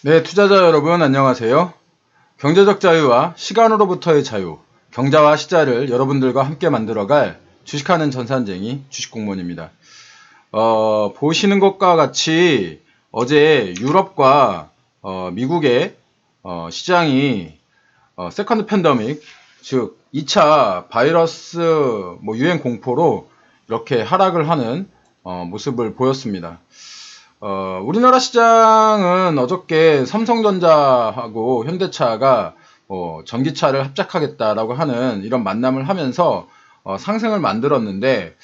네, 투자자 여러분 안녕하세요. 경제적 자유와 시간으로부터의 자유, 경자와 시자를 여러분들과 함께 만들어갈 주식하는 전산쟁이 주식공무원입니다. 보시는 것과 같이 어제 유럽과 미국의 시장이 세컨드 팬데믹, 즉 2차 바이러스 유행 공포로 이렇게 하락을 하는 모습을 보였습니다. 우리나라 시장은 어저께 삼성전자하고 현대차가 전기차를 합작하겠다라고 하는 이런 만남을 하면서 상승을 만들었는데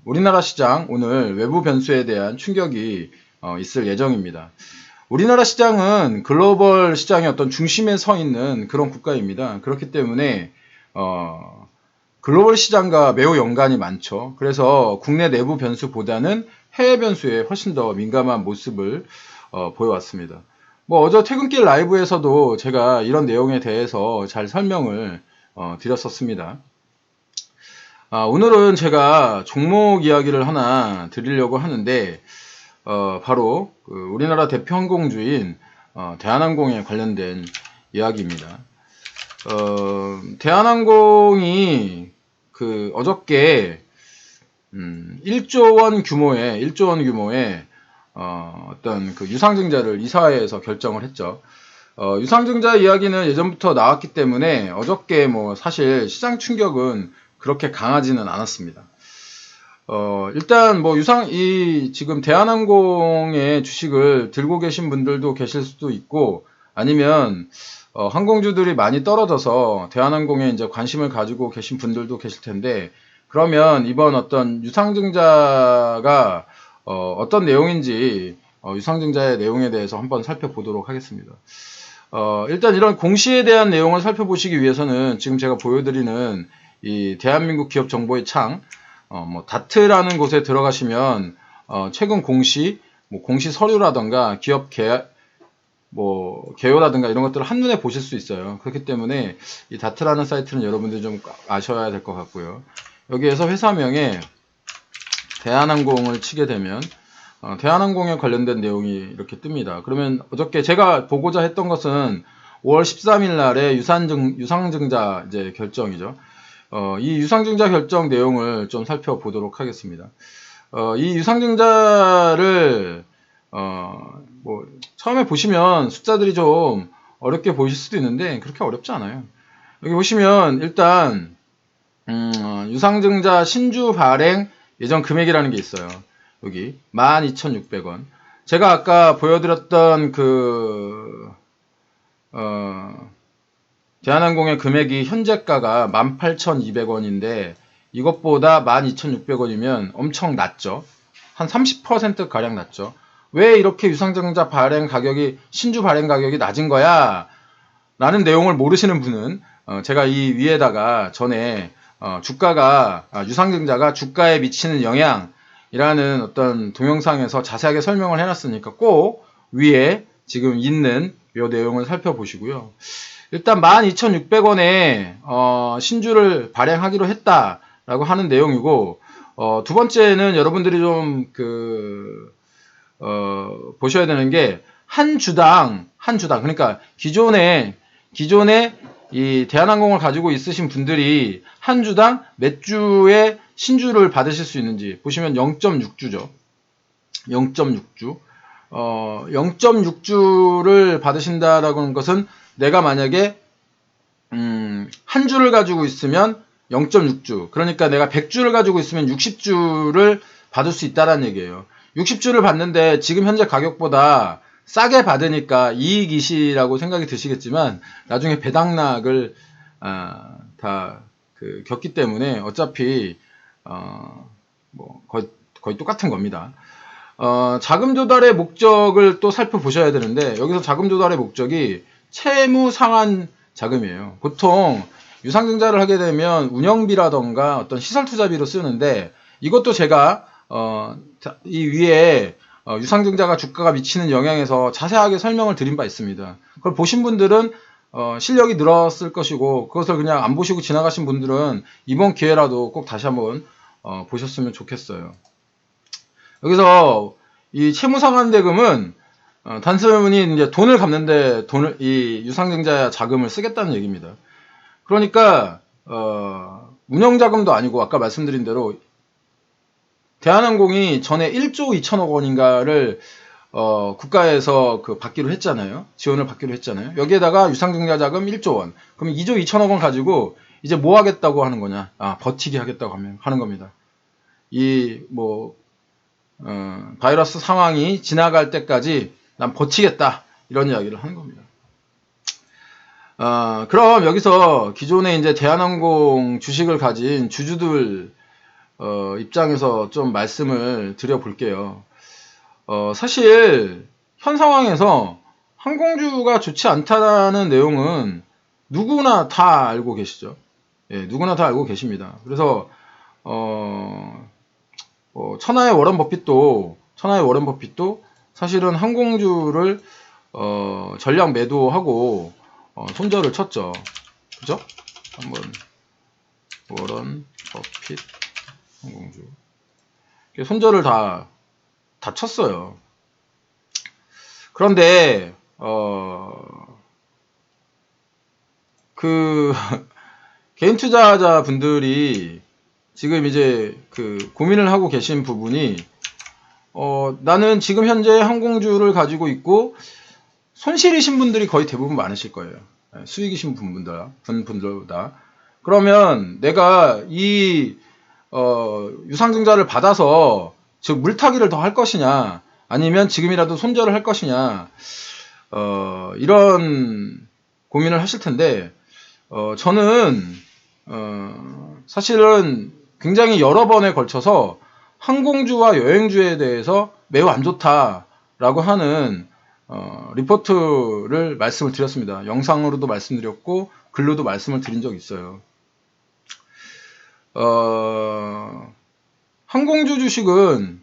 우리나라 시장 오늘 외부 변수에 대한 충격이 있을 예정입니다. 우리나라 시장은 글로벌 시장의 어떤 중심에 서 있는 그런 국가입니다. 그렇기 때문에 글로벌 시장과 매우 연관이 많죠. 그래서 국내 내부 변수보다는 해외 변수에 훨씬 더 민감한 모습을 보여왔습니다. 어제 퇴근길 라이브에서도 제가 이런 내용에 대해서 잘 설명을 드렸었습니다. 오늘은 제가 종목 이야기를 하나 드리려고 하는데 바로 우리나라 대표 항공주인 대한항공에 관련된 이야기입니다. 대한항공이 어저께 1조 원 규모의 어떤 유상증자를 이사회에서 결정을 했죠. 유상증자 이야기는 예전부터 나왔기 때문에 어저께 사실 시장 충격은 그렇게 강하지는 않았습니다. 일단 지금 대한항공의 주식을 들고 계신 분들도 계실 수도 있고, 아니면 항공주들이 많이 떨어져서 대한항공에 이제 관심을 가지고 계신 분들도 계실 텐데, 그러면 이번 어떤 유상증자가 어떤 내용인지 유상증자의 내용에 대해서 한번 살펴보도록 하겠습니다. 일단 이런 공시에 대한 내용을 살펴보시기 위해서는 지금 제가 보여드리는 이 대한민국 기업 정보의 창 다트라는 곳에 들어가시면 최근 공시, 공시 서류라던가 기업 개요라든가 이런 것들을 한눈에 보실 수 있어요. 그렇기 때문에 이 다트라는 사이트는 여러분들이 좀 아셔야 될 것 같고요. 여기에서 회사명에 대한항공을 치게 되면 대한항공에 관련된 내용이 이렇게 뜹니다. 그러면 어저께 제가 보고자 했던 것은 5월 13일 날에 유상증자 이제 결정이죠. 이 유상증자 결정 내용을 좀 살펴보도록 하겠습니다. 이 유상증자를 처음에 보시면 숫자들이 좀 어렵게 보이실 수도 있는데 그렇게 어렵지 않아요. 여기 보시면 일단 유상증자 신주 발행 예정 금액이라는 게 있어요. 여기 12,600원. 제가 아까 보여드렸던 대한항공의 금액이 현재가가 18,200원인데 이것보다 12,600원이면 엄청 낮죠. 한 30% 가량 낮죠. 왜 이렇게 유상증자 발행 가격이 신주 발행 가격이 낮은 거야? 라는 내용을 모르시는 분은 제가 이 위에다가 전에 유상증자가 주가에 미치는 영향이라는 어떤 동영상에서 자세하게 설명을 해놨으니까 꼭 위에 지금 있는 이 내용을 살펴보시고요. 일단 12,600원에 신주를 발행하기로 했다라고 하는 내용이고, 두 번째는 여러분들이 좀 보셔야 되는 게 한 주당 그러니까 기존에 이 대한항공을 가지고 있으신 분들이 한 주당 몇 주의 신주를 받으실 수 있는지 보시면 0.6주죠. 0.6주. 0.6주를 받으신다라고 하는 것은 내가 만약에 한 주를 가지고 있으면 0.6주. 그러니까 내가 100주를 가지고 있으면 60주를 받을 수 있다라는 얘기예요. 60주를 받는데 지금 현재 가격보다 싸게 받으니까 이익이시라고 생각이 드시겠지만 나중에 배당락을 다 겪기 때문에 어차피 거의 똑같은 겁니다. 자금 조달의 목적을 또 살펴보셔야 되는데 여기서 자금 조달의 목적이 채무 상환 자금이에요. 보통 유상증자를 하게 되면 운영비라던가 어떤 시설 투자비로 쓰는데 이것도 제가 이 위에 유상증자가 주가가 미치는 영향에서 자세하게 설명을 드린 바 있습니다. 그걸 보신 분들은 실력이 늘었을 것이고 그것을 그냥 안 보시고 지나가신 분들은 이번 기회라도 꼭 다시 한번 보셨으면 좋겠어요. 여기서 이 채무상환대금은 단순히 이제 돈을 갚는데 이 유상증자 자금을 쓰겠다는 얘기입니다. 그러니까 운영 자금도 아니고 아까 말씀드린 대로 대한항공이 전에 1조 2천억 원인가를 국가에서 받기로 했잖아요. 지원을 받기로 했잖아요. 여기에다가 유상증자 자금 1조 원. 그럼 2조 2천억 원 가지고 이제 뭐 하겠다고 하는 거냐? 버티기 하겠다고 하는 겁니다. 바이러스 상황이 지나갈 때까지 난 버티겠다. 이런 이야기를 하는 겁니다. 그럼 여기서 기존에 이제 대한항공 주식을 가진 주주들 입장에서 좀 말씀을 드려볼게요. 사실 현 상황에서 항공주가 좋지 않다는 내용은 누구나 다 알고 계시죠. 예, 누구나 다 알고 계십니다. 그래서 천하의 워런 버핏도 사실은 항공주를 전량 매도하고 손절을 쳤죠. 그죠? 한번 워런 버핏 항공주 손절을 다 쳤어요. 그런데 개인 투자자 분들이 지금 이제 고민을 하고 계신 부분이 나는 지금 현재 항공주를 가지고 있고 손실이신 분들이 거의 대부분 많으실 거예요. 수익이신 분들보다. 그러면 내가 이 유상증자를 받아서 즉 물타기를 더 할 것이냐 아니면 지금이라도 손절을 할 것이냐 이런 고민을 하실 텐데 저는 사실은 굉장히 여러 번에 걸쳐서 항공주와 여행주에 대해서 매우 안 좋다라고 하는 리포트를 말씀을 드렸습니다. 영상으로도 말씀드렸고 글로도 말씀을 드린 적이 있어요. 항공주 주식은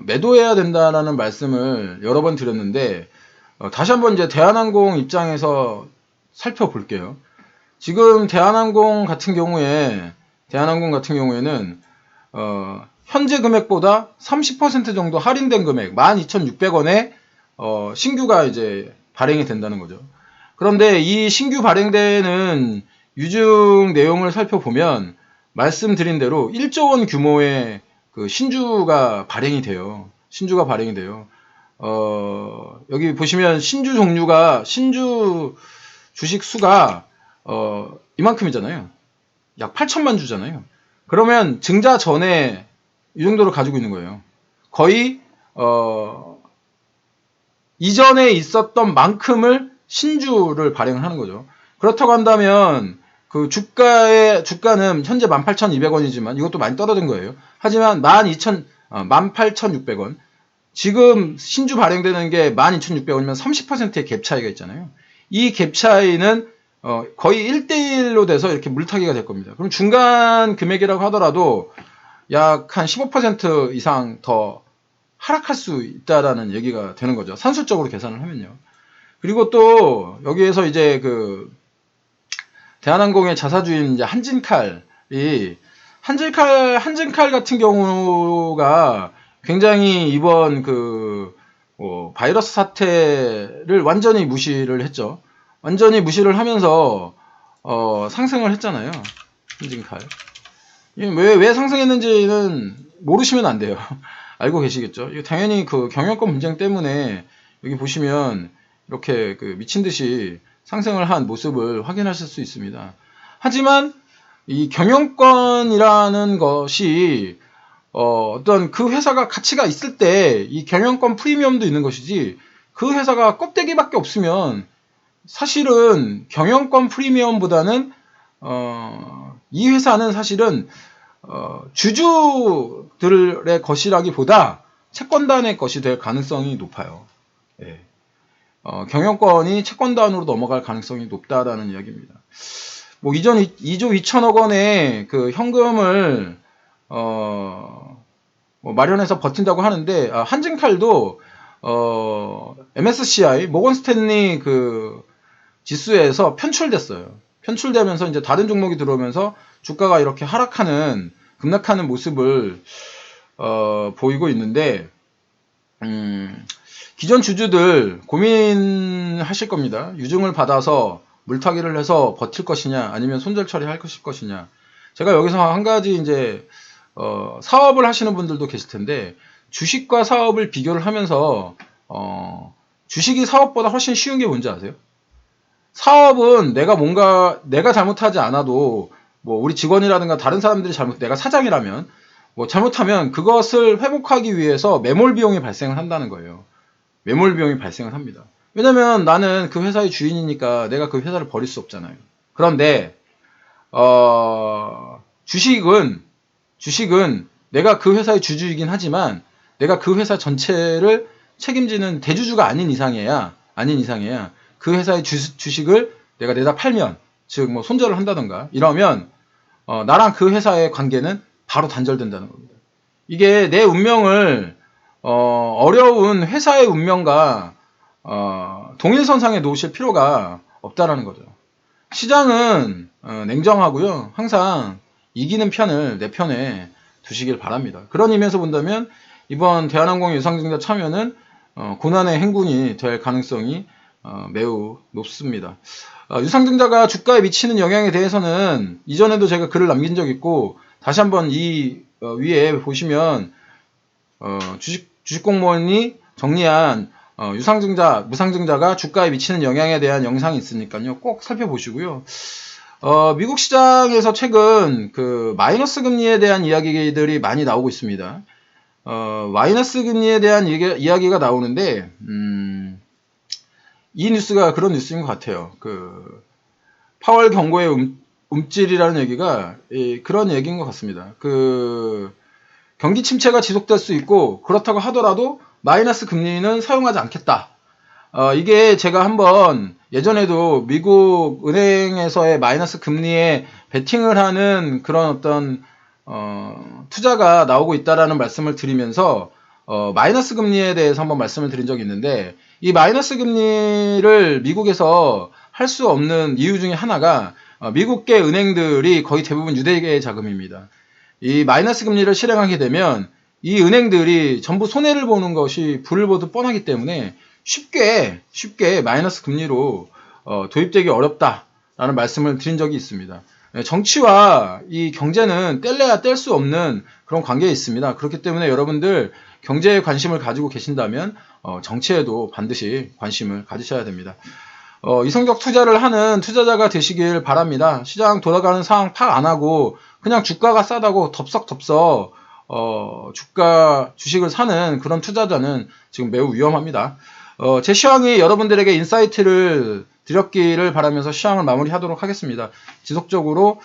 매도해야 된다라는 말씀을 여러 번 드렸는데 다시 한번 이제 대한항공 입장에서 살펴볼게요. 지금 대한항공 같은 경우에는 현재 금액보다 30% 정도 할인된 금액 12,600원에 신규가 이제 발행이 된다는 거죠. 그런데 이 신규 발행되는 유증 내용을 살펴보면 말씀드린 대로 1조 원 규모의 신주가 발행이 돼요. 여기 보시면 신주 주식 수가 이만큼이잖아요. 약 8천만 주잖아요. 그러면 증자 전에 이 정도로 가지고 있는 거예요. 거의 이전에 있었던 만큼을 신주를 발행을 하는 거죠. 그렇다고 한다면 주가는 현재 18,200원이지만 이것도 많이 떨어진 거예요. 하지만 18,600원. 지금 신주 발행되는 게 12,600원이면 30%의 갭 차이가 있잖아요. 이 갭 차이는 거의 1대1로 돼서 이렇게 물타기가 될 겁니다. 그럼 중간 금액이라고 하더라도 약 한 15% 이상 더 하락할 수 있다라는 얘기가 되는 거죠. 산술적으로 계산을 하면요. 그리고 또 여기에서 이제 대한항공의 자사주인 이제 한진칼 같은 경우가 굉장히 이번 바이러스 사태를 완전히 무시를 했죠. 완전히 무시를 하면서 상승을 했잖아요. 한진칼. 왜 상승했는지는 모르시면 안 돼요. 알고 계시겠죠. 이거 당연히 경영권 분쟁 때문에 여기 보시면 이렇게 미친 듯이 상승을 한 모습을 확인하실 수 있습니다. 하지만 이 경영권이라는 것이 어떤 회사가 가치가 있을 때 이 경영권 프리미엄도 있는 것이지 그 회사가 껍데기밖에 없으면 사실은 경영권 프리미엄보다는 이 회사는 사실은 주주들의 것이라기보다 채권단의 것이 될 가능성이 높아요. 예. 경영권이 채권단으로 넘어갈 가능성이 높다라는 이야기입니다. 이전 2조 2천억 원의 현금을 마련해서 버틴다고 하는데 한진칼도 MSCI 모건 스탠리 지수에서 편출됐어요. 편출되면서 이제 다른 종목이 들어오면서 주가가 이렇게 급락하는 모습을 보이고 있는데 기존 주주들 고민하실 겁니다. 유증을 받아서 물타기를 해서 버틸 것이냐, 아니면 손절 처리할 것이냐. 제가 여기서 한 가지 이제 사업을 하시는 분들도 계실 텐데, 주식과 사업을 비교를 하면서 주식이 사업보다 훨씬 쉬운 게 뭔지 아세요? 사업은 내가 잘못하지 않아도, 뭐 우리 직원이라든가 다른 사람들이 내가 사장이라면 뭐 잘못하면 그것을 회복하기 위해서 매몰 비용이 발생을 한다는 거예요. 매몰 비용이 발생을 합니다. 왜냐면 나는 그 회사의 주인이니까 내가 그 회사를 버릴 수 없잖아요. 그런데 주식은 내가 그 회사의 주주이긴 하지만 내가 그 회사 전체를 책임지는 대주주가 아닌 이상해야 그 회사의 주식을 내가 내다 팔면, 즉 뭐 손절을 한다던가 이러면 나랑 그 회사의 관계는 바로 단절된다는 겁니다. 이게 내 운명을 어려운 회사의 운명과 동일선상에 놓으실 필요가 없다라는 거죠. 시장은 냉정하고요. 항상 이기는 편을 내 편에 두시길 바랍니다. 그런 의미에서 본다면 이번 대한항공 유상증자 참여는 고난의 행군이 될 가능성이 매우 높습니다. 유상증자가 주가에 미치는 영향에 대해서는 이전에도 제가 글을 남긴 적 있고, 다시 한번 이 위에 보시면 주식공무원이 정리한 유상증자, 무상증자가 주가에 미치는 영향에 대한 영상이 있으니까요. 꼭 살펴보시고요. 미국 시장에서 최근 그 마이너스 금리에 대한 이야기들이 많이 나오고 있습니다. 마이너스 금리에 대한 이야기가 나오는데, 이 뉴스가 그런 뉴스인 것 같아요. 그 파월 경고의 움찔이라는 얘기가 그런 얘기인 것 같습니다. 그 경기 침체가 지속될 수 있고, 그렇다고 하더라도 마이너스 금리는 사용하지 않겠다. 이게 제가 한번 예전에도 미국 은행에서의 마이너스 금리에 베팅을 하는 그런 어떤 투자가 나오고 있다라는 말씀을 드리면서 마이너스 금리에 대해서 한번 말씀을 드린 적이 있는데, 이 마이너스 금리를 미국에서 할 수 없는 이유 중에 하나가 미국계 은행들이 거의 대부분 유대계 자금입니다. 이 마이너스 금리를 실행하게 되면 이 은행들이 전부 손해를 보는 것이 불을 보듯 뻔하기 때문에 쉽게 마이너스 금리로 도입되기 어렵다라는 말씀을 드린 적이 있습니다. 정치와 이 경제는 뗄래야 뗄 수 없는 그런 관계에 있습니다. 그렇기 때문에 여러분들 경제에 관심을 가지고 계신다면 정치에도 반드시 관심을 가지셔야 됩니다. 이성적 투자를 하는 투자자가 되시길 바랍니다. 시장 돌아가는 상황 파악 안 하고 그냥 주가가 싸다고 덥석덥석 주식을 사는 그런 투자자는 지금 매우 위험합니다. 제 시황이 여러분들에게 인사이트를 드렸기를 바라면서 시황을 마무리하도록 하겠습니다. 지속적으로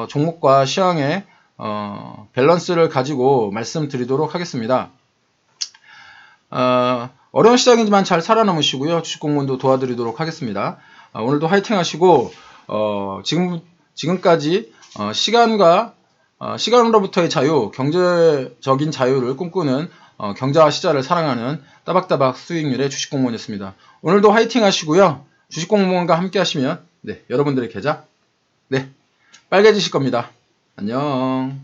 종목과 시황의 밸런스를 가지고 말씀드리도록 하겠습니다. 어려운 시장이지만 잘 살아남으시고요. 주식공무원도 도와드리도록 하겠습니다. 오늘도 화이팅 하시고 지금까지 시간으로부터의 자유, 경제적인 자유를 꿈꾸는 경제와 시장을 사랑하는 따박따박 수익률의 주식공무원이었습니다. 오늘도 화이팅 하시고요. 주식공무원과 함께 하시면 여러분들의 계좌 빨개지실 겁니다. 안녕.